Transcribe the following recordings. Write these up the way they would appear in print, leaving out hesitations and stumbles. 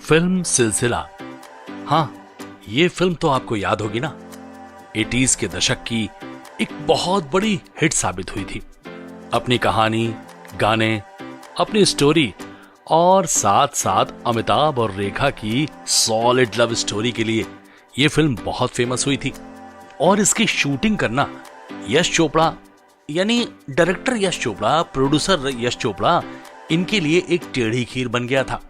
Film सिलसिला। हाँ, ये फिल्म तो आपको याद होगी ना, 80s के दशक की एक बहुत बड़ी हिट साबित हुई थी। अपनी कहानी, गाने, अपनी स्टोरी और साथ साथ अमिताभ और रेखा की सॉलिड लव स्टोरी के लिए ये फिल्म बहुत फेमस हुई थी। और इसकी शूटिंग करना यश चोपड़ा यानी डायरेक्टर यश चोपड़ा, प्रोड्यूसर यश चोपड़ा, इनके लिए एक टेढ़ी खीर बन गया था।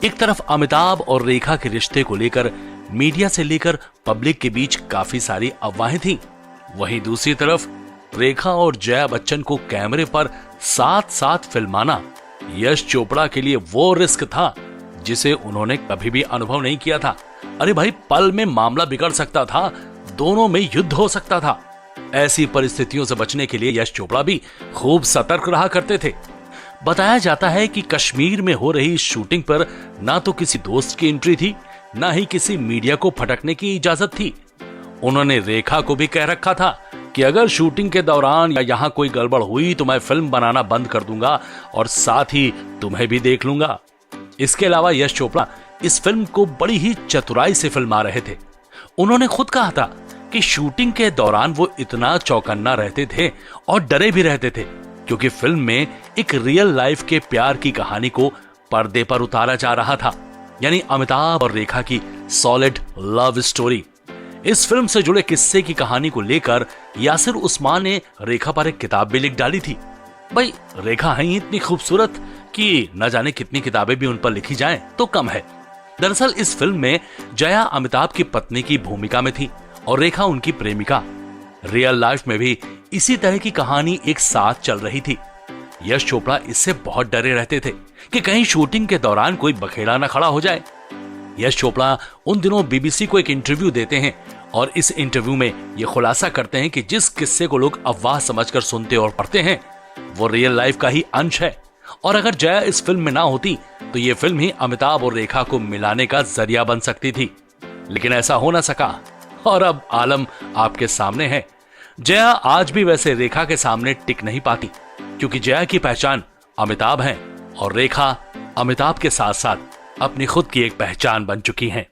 एक तरफ अमिताभ और रेखा के रिश्ते को लेकर मीडिया से लेकर पब्लिक के बीच काफी सारी अफवाहें थीं। वहीं दूसरी तरफ रेखा और जया बच्चन को कैमरे पर साथ साथ फिल्माना यश चोपड़ा के लिए वो रिस्क था जिसे उन्होंने कभी भी अनुभव नहीं किया था। अरे भाई, पल में मामला बिगड़ सकता था, दोनों में युद्ध हो सकता था। ऐसी परिस्थितियों से बचने के लिए यश चोपड़ा भी खूब सतर्क रहा करते थे। बताया जाता है कि कश्मीर में हो रही शूटिंग पर ना तो किसी दोस्त की एंट्री थी, ना ही किसी मीडिया को फटकने की इजाजत थी। उन्होंने रेखा को भी कह रखा था कि अगर शूटिंग के दौरान या यहाँ कोई गड़बड़ हुई तो मैं फिल्म बनाना बंद कर दूंगा और साथ ही तुम्हें भी देख लूंगा। इसके अलावा यश चोपड़ा इस फिल्म को बड़ी ही चतुराई से फिल्मा रहे थे। उन्होंने खुद कहा था कि शूटिंग के दौरान वो इतना चौकन्ना रहते थे और डरे भी रहते थे क्योंकि फिल्म में एक रियल लाइफ के प्यार की कहानी को पर्दे पर उतारा जा रहा था, यानी अमिताभ और रेखा की सॉलिड लव स्टोरी। इस फिल्म से जुड़े किस्से की कहानी को लेकर यासिर उस्मान ने रेखा पर एक किताब भी लिख डाली थी। भाई, रेखा है ही इतनी खूबसूरत कि न जाने कितनी किताबें भी उन पर लिखी जाएं तो कम है। दरअसल इस फिल्म में जया अमिताभ की पत्नी की भूमिका में थी और रेखा उनकी प्रेमिका। रियल लाइफ में भी इसी तरह की कहानी एक साथ चल रही थी। यश चोपड़ा इससे बहुत डरे रहते थे कि कहीं शूटिंग के दौरान कोई बखेड़ा न खड़ा हो जाए। यश चोपड़ा उन दिनों बीबीसी को एक इंटरव्यू देते हैं और इस इंटरव्यू में ये खुलासा करते हैं कि जिस किस्से को लोग अफवाह समझकर सुनते और पढ़ते हैं वो रियल लाइफ का ही अंश है और अगर जया इस फिल्म में ना होती तो ये फिल्म ही अमिताभ और रेखा को मिलाने का जरिया बन सकती थी। लेकिन ऐसा हो ना सका और अब आलम आपके सामने है। जया आज भी वैसे रेखा के सामने टिक नहीं पाती क्योंकि जया की पहचान अमिताभ है और रेखा अमिताभ के साथ साथ अपनी खुद की एक पहचान बन चुकी हैं।